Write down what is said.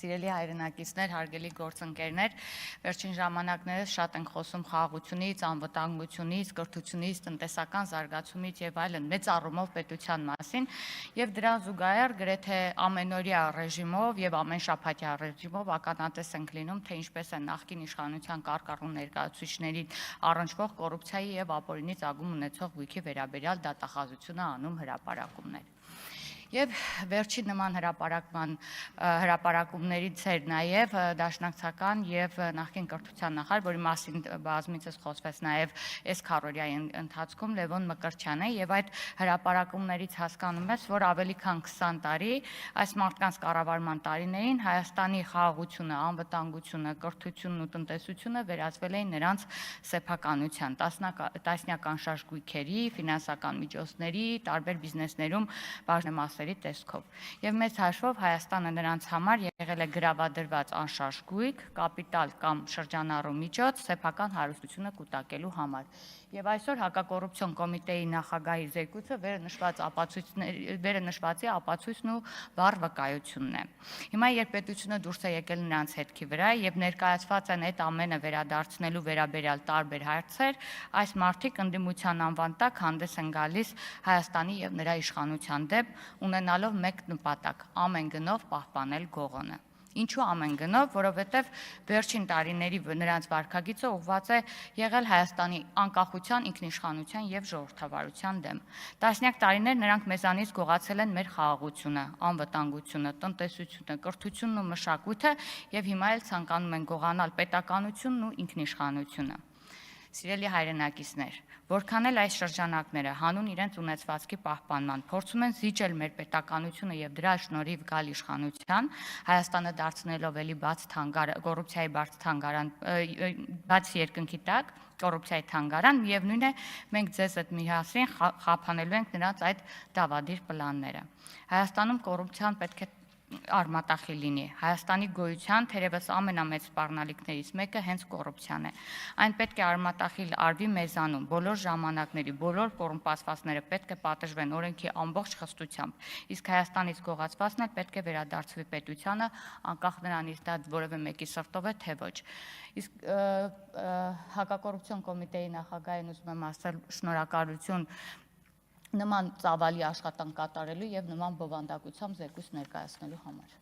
Սիրելի հայրենակիցներ, հարգելի գործընկերներ, վերջին ժամանակներս շատ ենք խոսում խաղաղությունից, անվտանգությունից, կրթությունից, տնտեսական զարգացումից եւ այլն, մեծ առումով պետության մասին, եւ դրան զուգահեռ գրեթե ամենօրյա ռեժիմով եւ ամենշաբաթյա ռեժիմով ականատես ենք լինում, թե ինչպես են նախկին իշխանության կարկառուն ներկայացուցիչների առնչվող կոռուպցիայի եւ ապօրինի ծագում ունեցող գույքի վերաբերյալ դատախազությունը անում հրապարակումներ։ Եվ վերջին նման հրապարակումներից էր նաև դաշնակցական եւ նախկին կրթության նախարար, որի մասին բազմիցս խոսվեց նաև այս քառօրյայի ընթացքում Լևոն Մկրտչյանը, եւ այդ հրապարակումներից հասկանում ես, որ ավելի քան 20 տարի այս մարդկանց կառավարման տարիներին Հայաստանի խաղաղությունը, անվտանգությունը, կրթությունն ու տնտեսությունը վերածվել էին նրանց սեփականության, տասնյակ անշարժ գույքերի, ֆինանսական միջոցների, տարբեր բիզնեսներում բաժնեմասերի տեսքով։ Եվ մեծ հաշվով Հայաստանը նրանց համար եղել է գրավադրված անշարժ գույք, կապիտալ կամ շրջանառու միջոց սեփական հարստությունը կուտակելու համար։ Եվ այսօր հակակոռուպցիոն կոմիտեի նախագահի զեկույցը վերը նշվածի ապացույցն ու վառ վկայությունն է։ Հիմա երբ պետությունը դուրս է եկել նրանց հետքի վրա եւ ներկայացված են այդ ամենը վերադարձնելու վերաբերյալ տարբեր հարցեր, այս մարդիկ ընդդիմության անվան տակ հանդես են գալիս Հայաստանի եւ նրա իշխանության դեմ, ունենալով մեկ նպատակ՝ ամեն գնով պահպանել գողոնը։ Ինչու ամեն գնով, որովհետև վերջին տարիների նրանց վարքագիծը ուղղված է եղել Հայաստանի անկախության, ինքնիշխանության եւ ժողովրդավարության դեմ։ Տասնյակ տարիներ նրանք մեզանից գողացել են մեր խաղաղությունը, անվտանգությունը, տնտեսությունը, կրթությունն ու մշակույթը եւ հիմա էլ ցանկանում են գողանալ պետականությունն ու ինքնիշխանությունը։ Սիրելի հայրենակիցներ, որքան էլ այս շրջանակները հանուն իրենց ունեցվածքի պահպանման փորձում են զիջել մեր պետականությունը եւ դրա շնորհիվ գալ իշխանության, Հայաստանը դարձնելով էլի կոռուպցիայի բաց թանգարան, բաց երկնքի տակ, կոռուպցիայի թանգարան, միևնույն է, մենք ձեզ հետ միասին խափանելու ենք նրանց այդ դավադիր պլանները։ Հայաստանում կոռուպցիան պետք է արմատախիլ լինի։ Հայաստանի գոյության թերևս ամենամեծ սպառնալիքներից մեկը հենց կոռուպցիան է։ Այն պետք է արմատախիլ արվի մեզանում, բոլոր ժամանակների, բոլոր կոռումպացվածները պետք է պատժվեն օրենքի ամբողջ խստությամբ։ Իսկ Հայաստանից գողացվածն էլ պետք է վերադարձվի պետությանը, անկախ նրանից դա որևէ մեկի սրտով է, թե ոչ։ Իսկ հակակոռուպցիոն կոմիտեի նախագահին ուզում եմ ասել շնորհակալություն նման ծավալի աշխատանք կատարելու եւ նման բովանդակությամբ զեկույց ներկայացնելու համար։